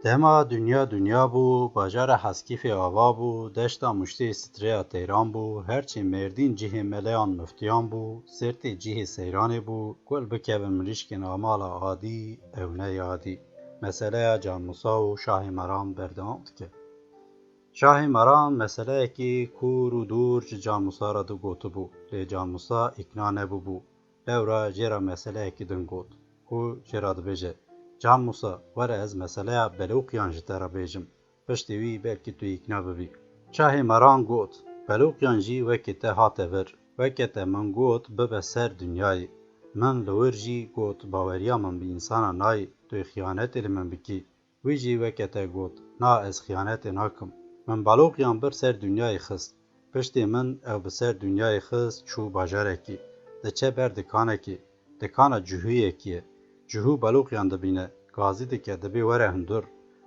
دما دنیا بو، باجار حسکیف آوا بو، دشتا مشتی ستریا تیران بو، هرچی مردین جیه ملیان مفتیان بو، سرتی جیه سیرانی بو، گل بکبن مریشکن آمالا عادی، اونه یادی. مسئله جان موسا و شاه مرام بردام که شاه مرام مسئله کی کور و دور جان موسا را دو گوتو بو، لی جان موسا اکنا نبو بو، لورا جیرا مسئله کی دن گوت، کو جیرا دو بیجه. Can Musa, were ez meseleya Beluqiyan ji te re bêjim, piştî wî belkî tu îkna bibî. Şahê Meran got, Beluqiyan jî wekî te hate vir, weke te min got bibe ser dunyayê. Min li wir jî got baweriya min bi însana nayê, tu xîyanetê li min bikî. Wî jî weke te got, na ez xîyanetê nakim. Min Beluqiyan bir ser dunyayê xist, piştî min ew bi ser dunyayê xist çû bajarekî, diçe ber dikanekî, dikana cihûyekî ye. Cihû Beluqiyan dibîne, gazî dike dibê were hundir,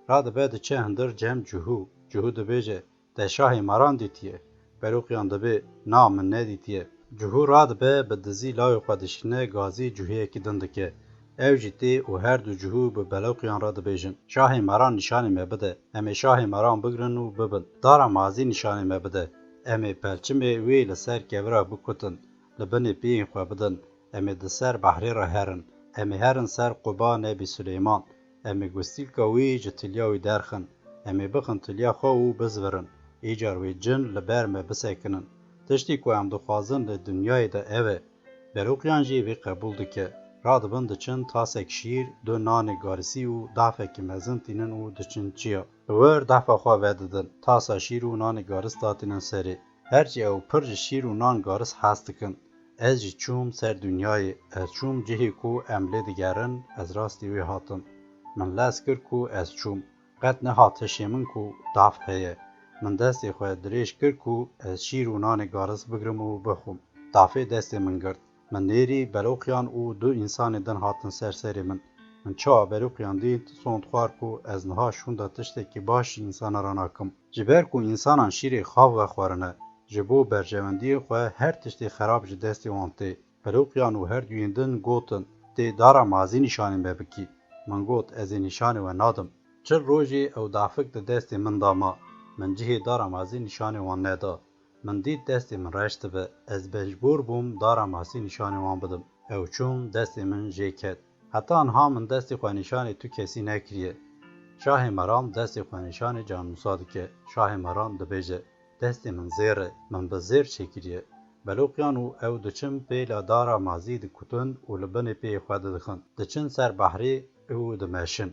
radibe diçe hundir cem cihû, cihû dibêje te şahê Meran dîtiye, Beluqiyan dibê na min nedîtiye. Cihû radibe bi dizî lawê xwe dişîne gazî cihûyekî din dike. Ew jî tê û her du cihû bi Beluqiyan re dibêjin, şahê Meran nîşanê me bide, em ê şahê Meran bigirin û bibin. Dara mazî nîşanê me bide, em ê pelçimê wê li ser kevira bikutin, li binê piyên xwe bidin, em ê di ser behrê re herin. Em ê herin ser Quba Nebî Süleyman, em ê gustîlka wî ji tilya wî derxin, em ê bixin tilya xwe û bizvirin, îcar wê cin li ber me bisekinin. Tiştî ku em dixwazin li dunyayê de ev e. Beluqiyan jî vê qebûl dike, radibin diçin tasek şîr, du nanê garisî û dehfekî mezin tînin û diçin çiya. Li wir dehfa xwe vedidin, tasa şîr û nanê garis datînin serê. Herçî ew pir ji şîr û nan garis hes dikin. Ez jî çûm ser dunyayê, ez çûm cihê ku em lê digerin, ez rastî wê hatim. Min lez kir ku ez çûm, qet nehat hişê min ku daf heye. Min destê xwe dirêj kir ku ez şîr û nanê garis bigirim û bixwim. Dafê destê min girt. Min nêrî Beluqiyan û du însanê din hatin ser serê min. Min çawa Beluqiyan dît, son dixwar ku ez niha şûnda tiştekî baş ji însana re nakim. Ji ber ku însanan şîrê xav vexwarine, ji bo berjewendiyê xwe her tiştê xerab ji destê wan tê. Beluqiyan û her duyên din gotin, tê dara mazî nîşanê me bikî. Min got ez ê nîşanê we nadim. Çil rojê ew dafik di destê min dama, min cihê dara mazî nîşanê wan neda. Min dît destê min reş dibe, ez mecbûr bûm dara mazî nîşanê wan bidim. Ew çûm destê min jê ket. Heta niha min destê xwe nîşanê tu kesî nekiriye. Şahê Meran destê xwe nîşanê Can Musa dike. Şahê Meran dibêje, destê min zêr e, min bi zêr çêkiriye. Beluqiyan û ew diçin pêla dara mazî dikutin û li binê peyê xwe didixin. Diçin ser behrê û dimeşin.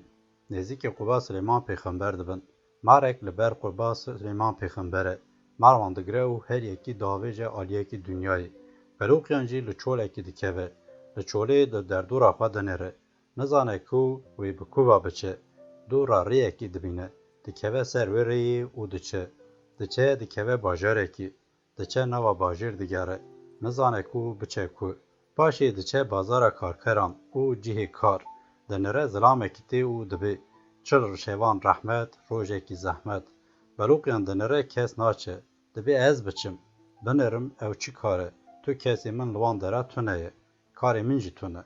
Nêzîkê Quba Silêman pêxember dibin. Marek li ber Quba Silêman pêxember e. Mar wan digire û her yekî diavêje aliyekî dunyayê. Beluqiyan jî li çolekî dikeve. Li çolê di derdora xwe dinêre. Nizane ku wê bi kuva biçe. Dora rêyekî dibîne. Dikeve ser wê rêyê û diçe. Diçe dikeve bajarekî. Diçe nava bajêr digere. Nizane ku biçe ku. Paşê diçe bazara karkeran û cihê kar. Dinire zilamekî tê û dibê. Çil rişevan rehmet, rojekî zehmet. Beluqiyan dinire kes naçe. Dibê ez biçim. Binirim ew çi kar e. Tu kesê min li wan dere tune ye. Karê min jî tune.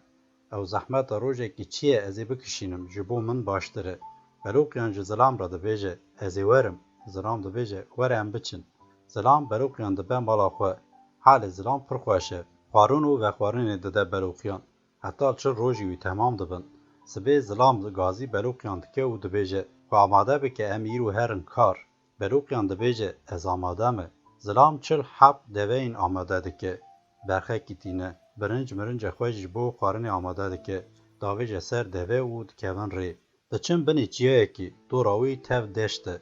Ew zehmeta rojekî çi ye ez ê bikişînim, ji bo min baştir e. Beluqiyan ji zilam re dibêje, ez ê werim. Zilam dibêje, were em biçin. Zilam Beluqiyan dibe mala xwe. Halê zilam pir xweş e. Xwarin û vexwarinê dide Beluqiyan. Heta çil rojî wî temam dibin. Sibê zilam gazî Beluqiyan dike û dibêje, xwe amade bike em îro herin kar. Beluqiyan dibêje, ez amade me. Zilam çil heb deveyên amade dike. Berxekî tîne. Birinc mirinca xwe ji bo xwarinê amade dike. Davêje ser deve û dikevin rê. Diçin binê çiyayekî, dora wî tev deşt e.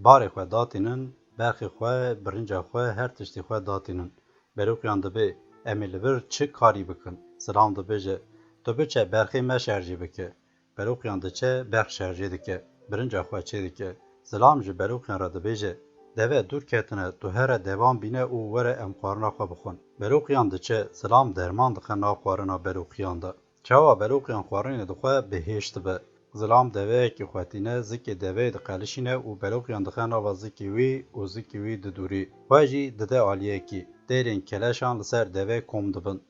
Barê xwe datînin, berxê xwe, birinca xwe, her tiştê xwe datînin. Beluqiyan dibe, em ê li vir çi karî bikin? Zilam dibêje, tu biçe berxê me şerjî bike. Beluqiyan diçe, berx şerjê dike. Birinca xwe çê dike. Zilam ji Beluqiyan re dibêje, deve dûr ketine, tu here devan bîne û were em xwarina xwe bixwin. Beluqiyan diçe, zilam derman dixe nav xwarina Beluqiyan de. Çawa Beluqiyan xwarinê dixwe bihêş dibe. Zilam deveyekî xwetîne, zikê deveyê diqelişîne û Beluqiyan dixe nava zikê wî û zikê wî didûrî. Xwe jî dide aliyekî. Têrên keleşan li ser devê kom dibin.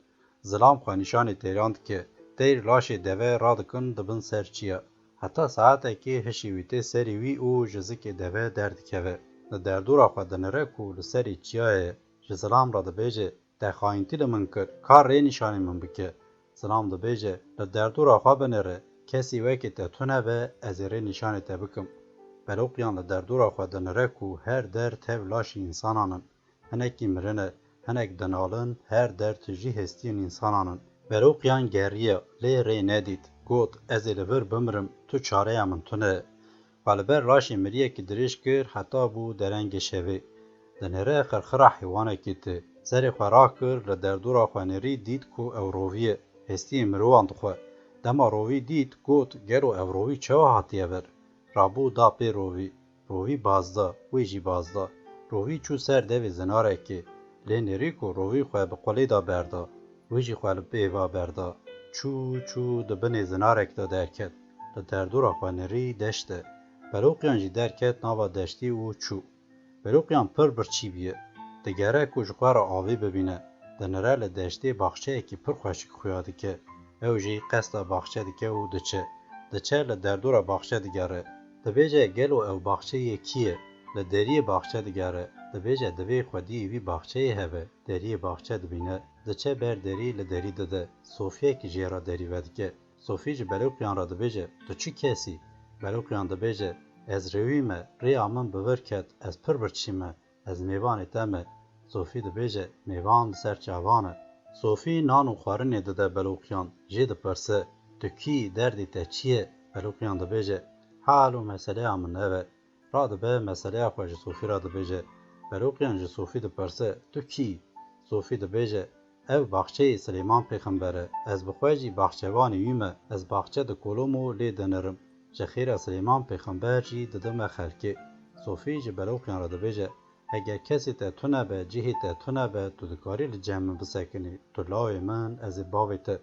Zilam xwe nîşanê têran dike. Têr laşê devê radikin dibin ser çiya. Heta saetekê hişî wî tê serê wî û ji zikê deve derdikeve. Li derdora xwe dinire ku li serê çiyayê ji zilam re dibêje te xayîntî li min kir, ka rê nîşanî min bike. Zilam dibêje li derdora xwe binêre, kesî wekî te tune be ez ê rê nîşanê te bikim. Beroqiyan li derdora xwe dinire ku her der tev laşî însanan in. Hinekî mirine, hinek dinalin, her der tu jî hestiyên însanan in. Beroqiyan geriye, lê rê nedît. Got ez ê li vir bimirim, tu çareya min tune. Xwe li ber laşê miriyekî dirêj kir heta bû derengê şevê. Di nêre xirxira heywanekî tê. Serê xwe rakir li derdora xwe nêrî dît ku ew rovî ye. Hestiyên mirovan dixwe. Dema rovî dît got gero ev rovî çawa hatiye vir. Rabû da pê rovî. Rovî bazda, wê jî bazda. Rovî çû ser devê zinarekê. Lê nêrî ku rovî xwe bi qulê da berda. Wê jî xwe li pêva berda. Çû çû di binê zinarek de derket. Li derdora xwe nêrî deşt e. Beroqiyan jî derket nava deştî û çû. Beroqiyan pir birçî bûye. Digere ku ji xwe re avê bibîne. Di nêre li deştê baxçeyekî pir xweşik xuya dike. Ew jî qesda baxçe dike û diçe. Diçe li derdora baxçe digere. Dibêje gelo ew baxçeyê kî ye? Li deriyê baxçe digere. Dibêje divê xwediyê vî baxçeyê hebe. Deriyê baxçe dibîne. Diçe ber derî li derî dide. Sofiyekî jê ra derî vedike. Sofî ji Beroqiyan re dibêje tu çi kesî? Beroqiyan dibêje ez rêwî me, rêya min bi vir ket, ez pir birçî me, ez mêvanê te me. Sofî dibêje mêvan li ser çavan e. Sofî nan û xwarinê dide Beroqiyan, jê dipirse tu kî derdê te çi ye? Beroqiyan dibêje hal û meseleya min ev e. Radibe meseleya xwe ji Sofî re dibêje. Beroqiyan ji Sofî dipirse tu kî? Sofî dibêje ev baxçeyê Silêman pêxember e. Ez bi xwe jî baxçevanê wî me, ez baxçe dikolim û lê dinirim. Ji xêra Silêman pêxember jî didime xelkê. Sofî ji Beroqiyan re dibêje eger kesê te tune be, cihê te tune be, tu dikarî li cem min bisekinî. Tu lawê min, ez ê bavê te.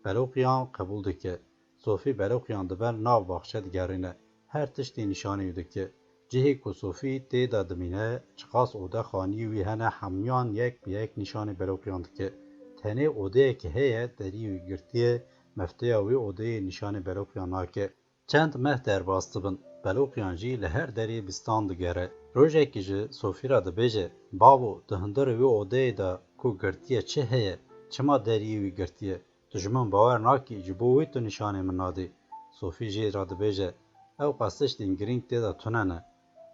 Beroqiyan qebûl dike. Sofî Beroqiyan diber nav baxçe digerîne. Her tiştê nîşanî wî dike. Cihê ku Sofî tê de dimîne, çiqas ode xaniyê wî hene hemûyan yek bi yek nîşanê Beroqiyan dike. Tenê odeyekî heye derî wî girtiye, mefteya wê odeyê nîşanê Beroqiyan nake. Çend meh derbas dibin. Beroqiyan jî li her derê bîstan digere. Rojekî ji Sofî re dibêje bavo di hindirê wê odeyê de ku girtiye çi heye? Çima deriyê wî girtiye? Tu ji min bawer nakî ji bo wê tu nîşanê min nadî. Sofî jê ra dibêje ew qas tiştên girîng tê de tune ne.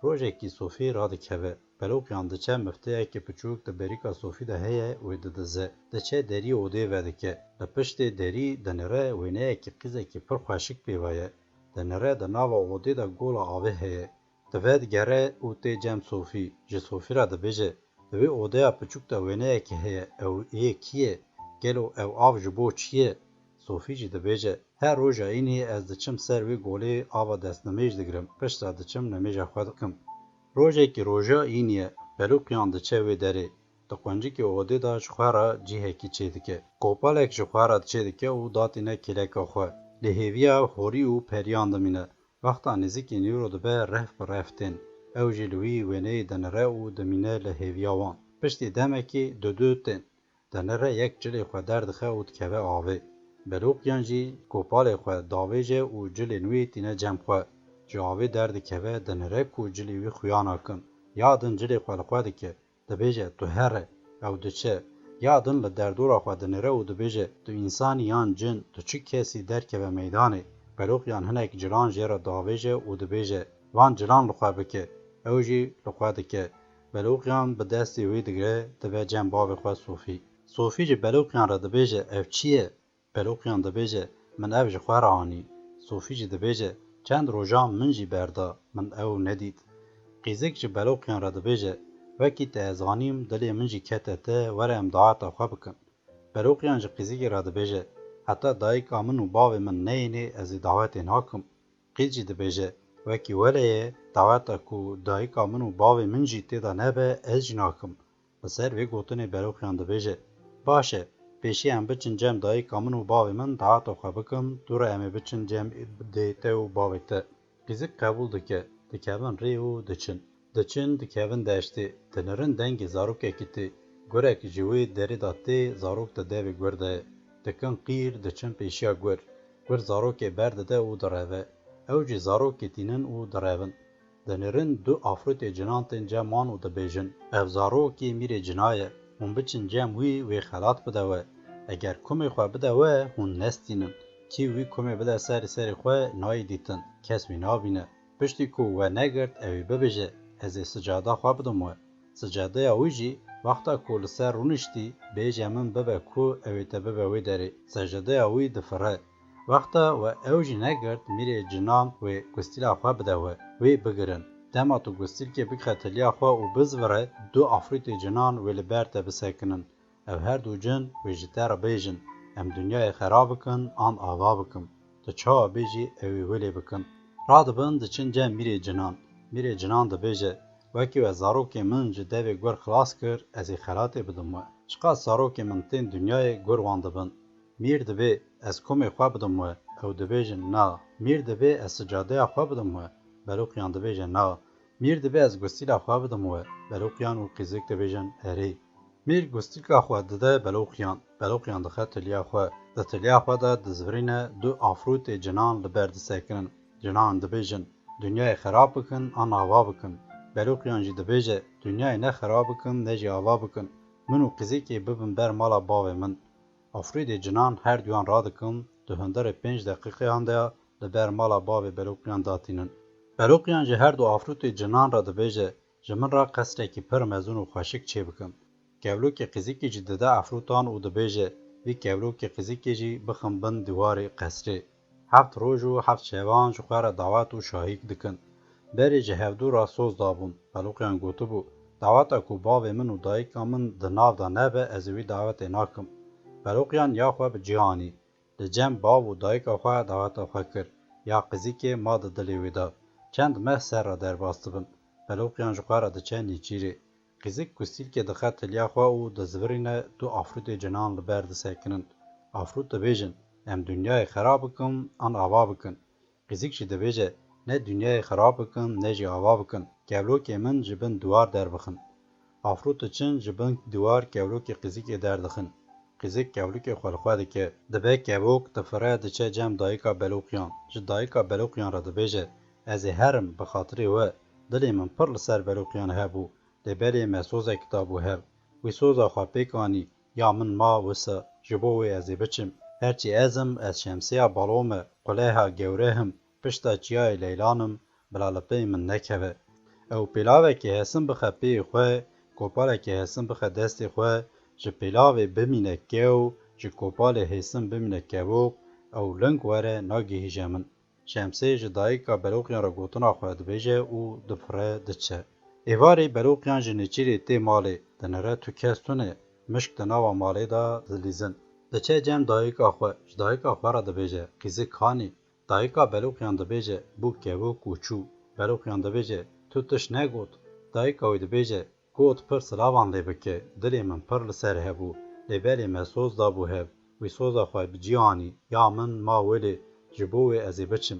Rojekî Sofî radikeve. Beroqiyan diçe mifteyekî piçûk di berîka Sofî de heye wê didize. Diçe deriyê odeyê vedike. Li piştê derî di nêre wêneyekî qîzekî pir xweşik pêva ye. Di nêre di nava odê de gola avê heye. Dive digere û tê cem Sofî. Ji Sofî re dibêje di vê odeya piçûk de wêneyekî heye. Ew ê kî ye? Gelo ew av ji bo çi ye? Sofî jî dibêje her roja înê ez diçim ser vê golê ava destnimêj digirim. Piştre diçim nimêja xwe dikim. Rojekî roja înî ye. Beroqiyan diçe wê derê. Di quncikê odê de ji xwe re cihekî çêdike. Kopalek ji xwe re diçêdike û datîne kêleka xwe. Li hêviya horî û periyan dimîne. Wexta nêzîkî nîro dibe rev bi rev tên. Ew jî li wî wêneyê dinire û dimîne li hêviya wan. Piştî demekî du tên. Di nêre yek cilê xwe derdixe û dikeve avê. Beroqiyan jî kopalê xwe davêje û cilên wî tîne cem xwe. Ji avê derdikeve di nêre ku cilê wî xuya nakin. Ya din cilê xwe li xwe dike. Dibêje tu here. Ew diçe. Ya din li derdora xwe di nêre û dibêje tu însanî yan cin, tu çi kesî derkeve meydanê. Beroqiyan hinek cilan jê re davêje û dibêje van cilan li xwe bike. Ew jî li xwe dike. Beroqiyan bi destê wê digire dibe cem bavê xwe Sofî. Sofî ji Beroqiyan re dibêje ev çi ye? Beroqiyan dibêje min ev ji xwe re anî. Sofî jî dibêje çend rojan min jî berda, min ew nedît. Qîzik ji Beroqiyan re dibêje wekî te ez anîm dilê min jî kete te were em daeta xwe bikin. Beroqiyan ji qîzikê re dibêje heta dayîka min û bavê min neyêne ez ê dawetê nakim. Qîz jî dibêje wekî were ye daweta ku dayîka min û bavê min jî tê de nebe ez jî nakim. Li ser vê gotinê Beroqiyan dibêje baş e pêşî em biçin cem dayîka min û bavê min daeta xwe bikim dûre em ê biçin cem dê te û bavê te. Qîzik qebûl dike. Dikevin rê û diçin. Diçin dikevin deştê. Dinirin dengê zarokekî tê. Gurek ji wê derê de tê zarok di devê gur de ye. Dikin qîr diçin pêşiya gur. Gur zarokê berdide û direve. ew jî zarokê tînin û direvin. Dinirin du afrûtê cinan tên ceman û dibêjin, ev zarokê mîrê cina ye, hûn biçin cem wî wê xelat bide we. Eger kumê xwe bide we, hûn nestînin. Kî wî kumê bide serê xwe nayê dîtin, kes wî nabîne. Piştî ku we negirt ew ê bibêje, ez ê sicada xwe bidim we. Sicadeya wî jî wexta ku li ser rûniştî, bêje min bibe ku ew ê te bibe wê derê. Secadeya wî difire. Wexta we ew jî negirt mîrê cinan wê gustîla xwe bide we, wê bigirin. Dema tu gustîlkê bixe tiliya xwe û bizvire, du afrûtê cinan wê li ber te bisekinin. Ev her du cin wê ji te re bêjin, em dünyayê xerab bikin an ava bikin. Tu çawa bêjî ew ê welê bikin. Radibin diçin cem mîrê cinan. Mîrê cinan dibêje, wekî we zarokê min ji devê gur xilas kir, ez ê xelatê bidim we. Çiqas zarokê min tên dünyayê gur wan dibin. Mîr dibê ez kumê xwe bidim we, ew dibêjin na. Mîr dibê ez sicadeya xwe bidim we, beroqiyan dibêje na. Mîr dibê ez gustîla xwe bidim we, beroqiyan û qîzik dibêjin erê. Mîr gustîlka xwe dide beroqiyan, beroqiyan dixe tiliya xwe. Di tiliya xwe de dizvirîne du afrûtê cinan li ber disekinin. Cinan dibêjin, dünyayê xerab bikin an ava bikin. Beroqiyan jî dibêje, dünyayê ne xerab bikin ne jî ava bikin. Min û qîzikê bibin ber mala bavê min. Afrûtê cinan her duyan radikin, di hunderê 5 deqîqeyan de li ber mala bavê beroqiyan datînin. Beroqiyan ji her du afrûtê cinan re dibêje, ji min re qesrekî pir mezûn û xweşik çê bikin. Kevlokê qîzikê jî dide afrûtan û dibêje, vî kevlokê qîzikê jî bixin bin dîwarê qesrê. Heft roj û heft şevan ji xwe re dawet û şahîk dikin. Berê ji hevdû ra soz dabûn. Beroqiyan gotibû, daweta ku bavê min û dayîka min di nav da nebe, ez ê wî dawetê nakim. Beroqiyan ya xwe bi cîhanî. Li cem bav û dayîka xwe daweta xwe kir. Ya qîzikê ma di dilê wê da. Çend meh ser re derbas dibin. Beroqiyan ji xwe re diçe nîçîrê. Qîzik gustîlkê dixe tiliya xwe û dizvirîne du afrûtê cinan li ber disekinin. Afrût dibêjin, em dünyayê xerab bikin an ava bikin. Qîzik jî dibêje, ne dünyayê xerab bikin ne jî ava bikin. Kevlokê min ji bin diwar derbixin. Afrût diçin ji bin diwar kevlokê qîzikê derdixin. Qîzik kevlokê xwe li xwe dike. Dibe kevok difire diçe cem dayîka beroqiyan. Ji dayîka beroqiyan re dibêje, ez ê herim bi xatirê we. Dilê min pir li ser beroqiyan hebû. Lêberê me sozek dabû hev. Wî soza xwe pêk anî, ya min ma wisa, ji bo wê ez ê biçim. Herçî ezim, ez şemsiya balo me, quleha gewre him, pişta çiyayê leylanim, bila li pê min nekeve. Ew pêlavekê hesin bixe pêyê xwe, kopalekê hesin bixe destê xwe, ji pêlavê bimîne kew, ji kopalê hesin bimîne kevok, ew ling were nagihîje min. Şemsê ji dayîka beroqiyan re gotina xwe dibêje û difire diçe. Êvarê beroqiyan ji nêçîrê tê malê, dinire tu kes tune, mişk di nava malê da dilîzin. Diçe cem dayîka xwe, ji dayîka xwe re dibêje, qîzik hanî. Dayîka beroqiyan dibêje, bû kevok û çû. Beroqiyan dibêje, tu tiş negot. Dayîka wê dibêje, got pir silavan lê bike, dilê min pir li ser hebû. Lêberê me soz dabû hev. Wî soza xwe bi cîhanî, ya min ma welê, ji bo wê ez ê biçim.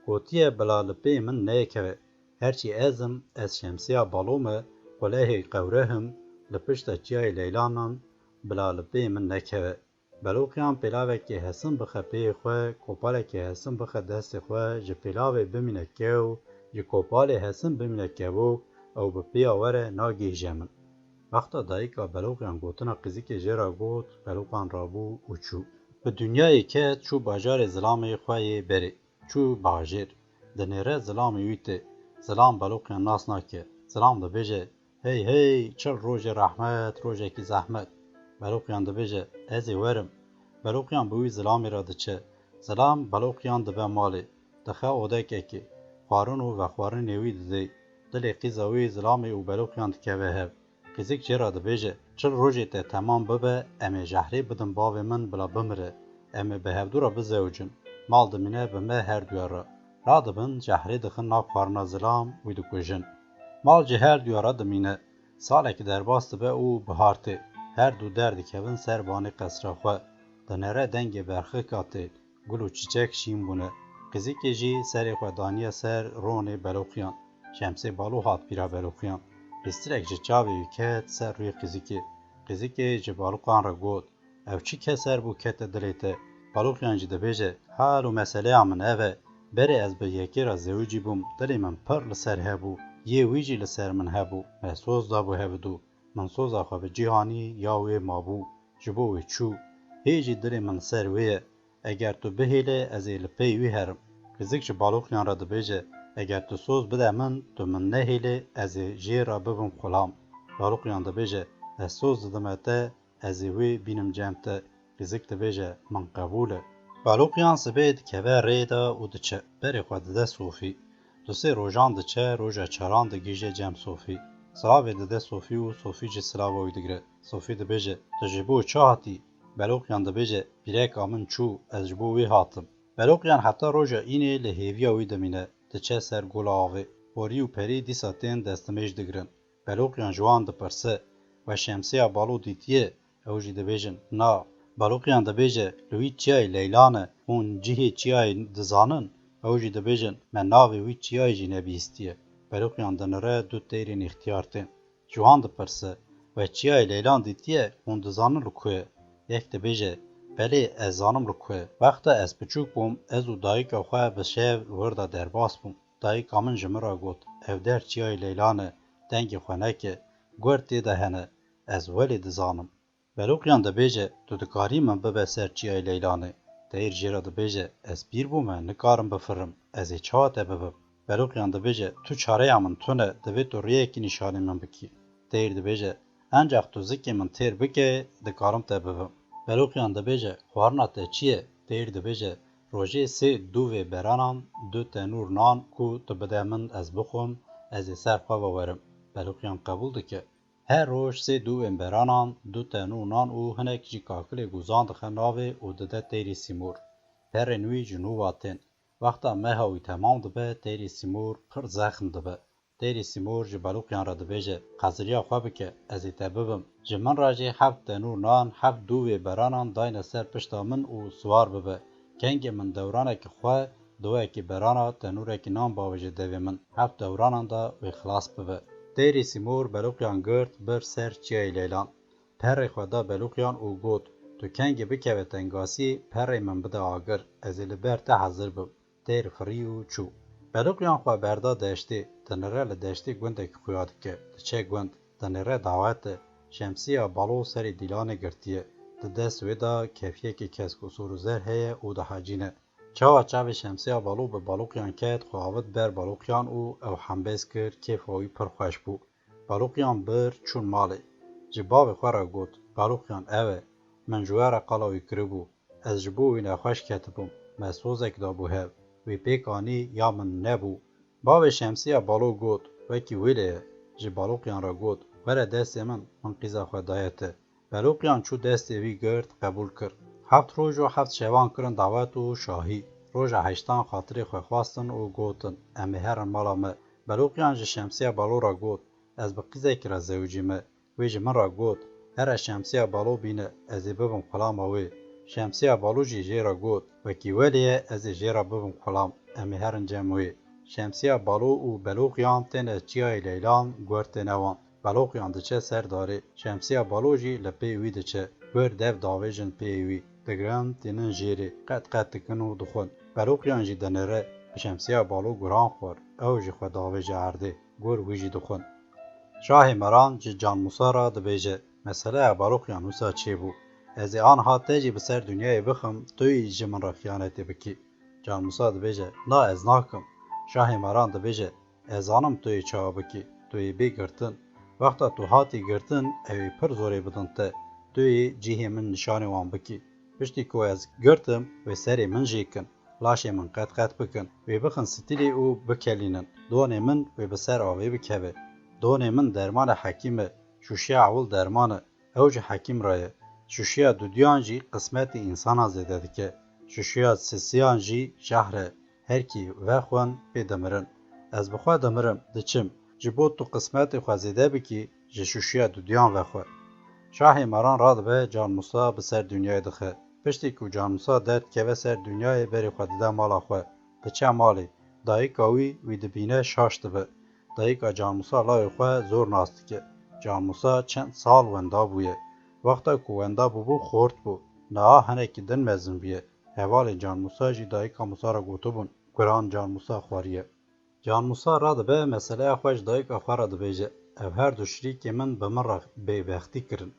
Gotiye bila li pê min neyekeve. Herçî ezim, ez şemsiya balo me, qulehê qewre him, li pişta çiyayê leylanan, bila li pê min nekeve. Beroqiyan pêlavekê hesin bixe pêyê xwe, kopalekê hesin bixe destê xwe, ji pêlavê bimîne kew, ji kopalê hesin bimîne kevok, ew bi pêya were nagihîje min. Wexta dayîka beroqiyan gotina qîzikê jê ra got, beroqan rabû û çû. Bi dünyayê ket, çû bajarê zilamê xwe yê berê. Çû bajêr. Di nêre zilamê wî tê. Zilam beroqiyan nas nake. Zilam dibêje, hey hey, çil rojê rehmet, rojekî zehmet. Beroqiyan dibêje, ez ê werim. Beroqiyan bi wî zilamê re diçe. Zilam beroqiyan dibe malê. Dixe odekekê. Xwarin û vexwarinê wî didê. Dilê qîza wî zilamê û beroqiyan dikeve hev. Qîzik jê ra dibêje, çil rojê te temam bibe, em ê jehrê bidin bavê min bila bimire. Em ê bi hevdû re bizewicin. Mal dimîne bi me her duya re. Radibin jehrê dixin nav xwarina zilam wî dikujin. Mal ji her duya re dimîne. Salekî derbas dibe û bihar tê. Her du derdikevin ser banê qesra xwe. Di nêre dengê berxika tê. Gul û çiçek şîn bûne. Qîzikê jî serê xwe daniye ser ronê beroqiyan. Şemsê balo hat pîra beroqiyan. Lîstirek ji çavê wî ket ser rûyê qîzikê. Qîzikê ji baloqan re got, ev çi keser bû kete dilê te. Baloqiyan jî dibêje, hal û meseleya min ev e, بره از به یکی را زوجی بوم دلی من پر لسر هبو یه ویجی لسر من هبو محسوس دابو هبدو من سوزا خواب جیهانی یا وی مابو جبو وی چو هیجی دلی من سر ویه اگر تو بهیله از ایل پی وی هرم رزیک چه بالوخیان را دبیجه اگر تو سوز بده من تو من نهیله از جی را ببم خلام بالوخیان دبیجه از سوز دمته از وی بینم جمته رزیک دبیجه من قبوله بالوقیان سبید که به ریدا و دچه بری خود ده صوفی دوسی روژان دچه روژا چران ده گیجه جم صوفی سلاوی ده صوفی و صوفی جی سلاوی دگره صوفی ده بیجه تجربو چه هاتی بلوقیان ده بیجه بیرک آمن چو از جبو وی هاتم بلوقیان حتی روژا اینه لحیویا وی دمینه دچه سر گولا آوی بوری و پری دی ساتین دستمیج دگرن بلوقیان جوان ده پرسه و شمسیا بالو دیتیه اوجی ده بیجن نا بالوقیان دبیجه لوی چیای لیلانه اون جیه چیای دزانن اوجی دبیجن من ناوی وی چیای جی نبیستیه بالوقیان دنره دو تیرین اختیارتین جوان دپرسه و چیای لیلان دیتیه اون دزانن لکوه یک دبیجه بله از زانم لکوه وقتا از بچوک بوم از و دایک خواه بشه ورده درباس بوم دایک آمن جمرا گوت او در چیای لیلانه دنگ خوانه که گورتی دهنه از ولی دزانم بلوقیان دبیجه تو دکاری من ببه سر چیای لیلانه دیر جیرا دبیجه از بیر بومه نکارم بفرم از چاته ببم بلوقیان دبیجه تو چاره من تونه دوی تو ریه کی نشانی من بکی دیر دبیجه انجاق تو زکی من تیر بکه دکارم ته ببم بلوقیان دبیجه خوارنا ته چیه دیر دبیجه روژه سه دوی برانان دو تنور نان کو تو بده من از بخوم از سر خواه ورم بلوقیان قبول دکه هر روز سه دو امبرانان دو تنو نان او هنک جی کاکل گوزان دخه ناوه او دده تیری سیمور پر نوی جنوباتین وقتا مهاوی تمام دبه تیری سیمور پر زخم دبه تیری سیمور جی بلوقیان را دبیجه قصریا خواه بکه ازی تببم جی من راجی هفت تنو نان هفت دوی برانان داین سر پشتا من او سوار ببه کنگ من دورانه که خواه دوه که برانا تنوره که نان باوجه دوی من هفت دورانان دا و خلاص ببه تیری سیمور بلوقیان گرد بر سر چیای لیلان پر خدا بلوقیان او گوت تو کنگ بکوه تنگاسی پر من بده آگر از لبر ته حضر بم تیر خری و چو بلوقیان خواه بردا دشتی تنره لدشتی گونده که خویاد که چه گوند تنره دعوت شمسیه بالو سری دیلانه گرتیه ده سویدا کفیه که کس کسور زر هیه او ده حاجینه چاوا چاوی شمسیا بالو به بالوقیان کت خواهد بر بالوقیان او حنبیز کرد که فاوی پر خوش بو بالوقیان بر چون مالی جباب خورا گوت بالوقیان اوه من جوار قلاوی کربو از جبو وی نخوش کتبم مسوزک دا بو هف وی پیکانی یا من نبو باب شمسیا بالو گوت وکی ویلیه جی بالوقیان را گوت وره دست من قیزا خدایته بالوقیان چو دست وی گرد قبول کرد هفت روز و هفت شوان کرن دعوت و شاهی روز هشتان خاطری خواه خواستن و گوتن امی هرن مالا مه بلوقیان جه شمسیه بالو را گوت از بقیزه که را زوجی مه ویجه من را گوت هر شمسیه بالو بینه از ببم خلام وی شمسیه بالو جه را گوت وکی ولیه از جه را ببم خلام امی هرن جمعوی شمسیه بالو و بلوقیان تن از چیای لیلان گورت نوان بلوقیان دچه سر داره شمسیه بالو جی لپی وی دچه گر دف داویجن پیوی دگران تینن جیری قد تکنو دخون بلوقیان جی دنره شمسیه بالو گران خور او جی خود داویج عرده گر ویجی دخون شاه مران جی جان موسی را دبیجه مسئله بلوقیان موسی چی بو از آن هاته جی بسر دنیای بخم توی جی من را خیانتی بکی جان موسی دبیجه نا از ناکم شاه مران دبیجه از آنم توی چا بکی توی بی گرتن وقتا تو هاتی گرتن اوی پر زوری بدن ته توی جیه من نشانه وان بکی پشتی که از گرتم و سری من جیکن لاشه من قد بکن و بخن ستیلی او بکلینن دون من و بسر آوی بکوه دون من درمان حکیمه شوشیا اول درمانه اوج حکیم رایه شوشیا دودیان جی قسمت انسان زده دکه شوشیا سسیان جی شهره هر کی وخوان بدمرن از بخوا دمرم دچم جبوت تو قسمت خوازیده بکی جشوشیا دودیان وخوا شاه مران راد به جان موسی به سر دنیای دخه پشتی کو جان موسی داد که به سر دنیای بری خود ده مالا خو به چه مالی دای کوی وی دبینه شاشته به دای کا جان موسی لای خو زور ناست که جان موسی چند سال وندا بویه وقتا کو وندا بو خورد بو نه هنه کی دن مزن بیه حوال جان موسی جی دای کا موسی را گوتو بون Guran Can Musa xwariye. Can Musa ra dibe meseleya xwe ji dayika xwe re dibêje. Ev her du şirîkê min bi min re bêbextî kirin.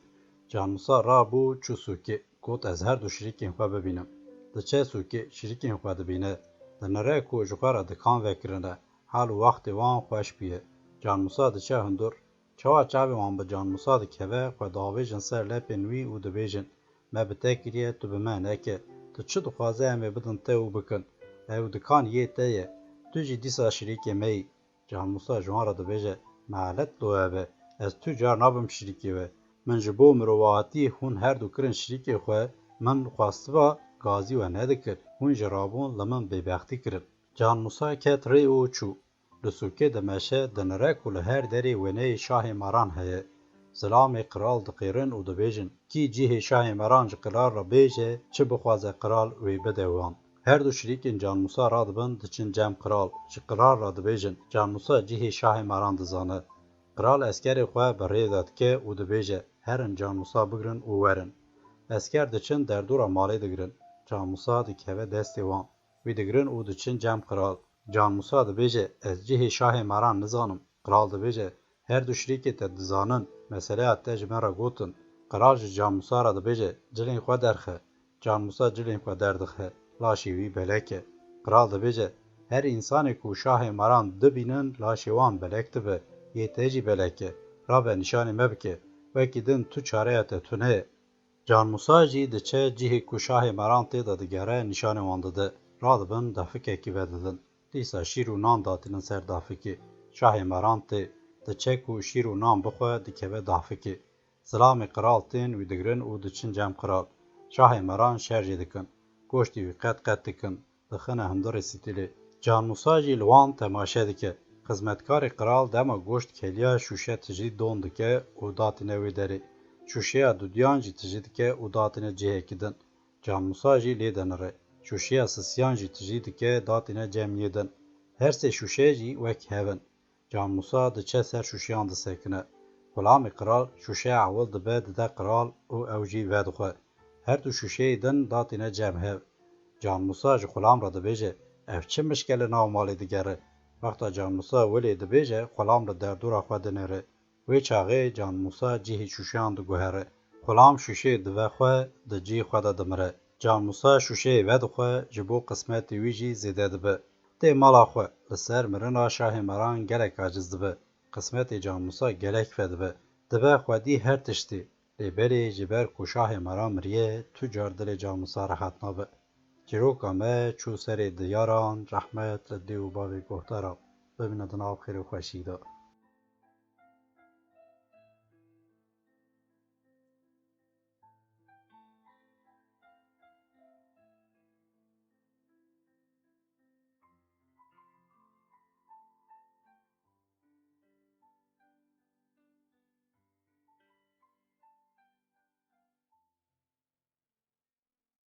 Can Musa rabû çû sûkê, got ez her du şirîkên xwe bibînim. Diçe sûkê, şirîkên xwe dibîne. Dinire ku ji xwe re dikan vekirine. Hal û wextê wan xweş bûye. Can Musa diçe hundir. Çawa çavê wan bi Can Musa dikeve, xwe diavêjin ser lepên wî û dibêjin: Me bi te kiriye, tu bi me neke. Tu çi dixwaze em ê bidin te û bikin? Ew dikan yê te ye. Tu jî dîsa şirîkê me yî. Can Musa ji wan re dibêje: Mehelet lo ev e. Ez tu car nabim şirîkê we. Min ji bo mirovatî hûn her du kirin şirîkê xwe, min xwastiva gazî we nedikir. Hûn jî rabûn li min bêbextî kirin. Can Musa ket rê û çû. Li sûkê dimeşe, dinire ku li her derê wêneyê şahê meran heye. Zilamê qiral diqêrin û dibêjin: Kî cihê şahê meran ji qiral re bêje, çi bixwaze qiral wê bide wan. Her du şirîkên Can Musa radibin diçin cem qiral. Ji qiral re dibêjin: Can Musa cihê şahê meran dizane. Qiral eskerê xwe bi rê de dike û dibêje: Herin Can Musa bigirin û werin. Esker diçin derdora malê digirin. Can Musa dikeve destê wan. Wî digirin û diçin cem qiral. Can Musa dibêje: Ez cihê şahê meran nizanim. Qiral dibêje: Her du şirîkê te dizanin, meseleya te ji me re gotin. Qiral ji Can Musa re dibêje: Cilên xwe derxe. Can Musa cilên xwe derdixe. Laşê wî belek e. Qiral dibêje: Her însanê ku şahê meran dibînin, laşê wan belek dibe. Yê te jî belek e. Rabe nîşanê me bike. Wekî din tu çareya te tune ye. Can Musa jî diçe cihê ku şahê meran tê de digere, nîşanê wan dide. Radibin dafikekî vedidin. Dîsa şîr û nan datînin ser dafikê. Şahê meran tê. Diçe ku şîr û nan bixwe, dikeve dafikê. Zilamê qiral tên wî digirin û diçin cem qiral. Şahê meran şer jê dikin. Goştê wî qet dikin. Dixine hundirê stîlê. Can Musa jî li wan temaşe dike. Xizmetkarê qiral dema goşt keliya şûşe tijî don dike û datîne wê derê. Şûşeya dudiyan jî tijî dike û datîne cihekî din. Can Musa jî lê denire. Şûşeya sisiyan jî tijî dike, datîne cemiyê din. Her sê şûşe jî wek hevin. Can Musa diçe ser şûşeyan disekine. Xulamê qiral şûşeya ewil dibe dide qiral û ew jî vedixwe. Her du şûşeyê din datîne cem hev. Can Musa ji xulam re dibêje: Ev çi mişke li nav malê digere? Wexta Can Musa wilê dibêje, xulam li derdora xwe dinêre. Wê çaxê Can Musa cihê şûşeyan diguhere. Xulam şûşeyê dive xwe, di cihê xwe de dimire. Can Musa şûşeyê vedixwe, ji bo qismetê wî jî zêde dibe. Tê mala xwe, li ser mirina şahê meran gelek aciz dibe. Qismetê Can Musa gelek vedibe. Dibe xwedî her tiştî. Lêberê ji ber ku şahê meran miriye, tu car dilê Can Musa rehet nabe. Çîroka me çû serê diyaran, rehmet li dê û bavê guhdaran. Bibîne di nav xêr û xweşî de.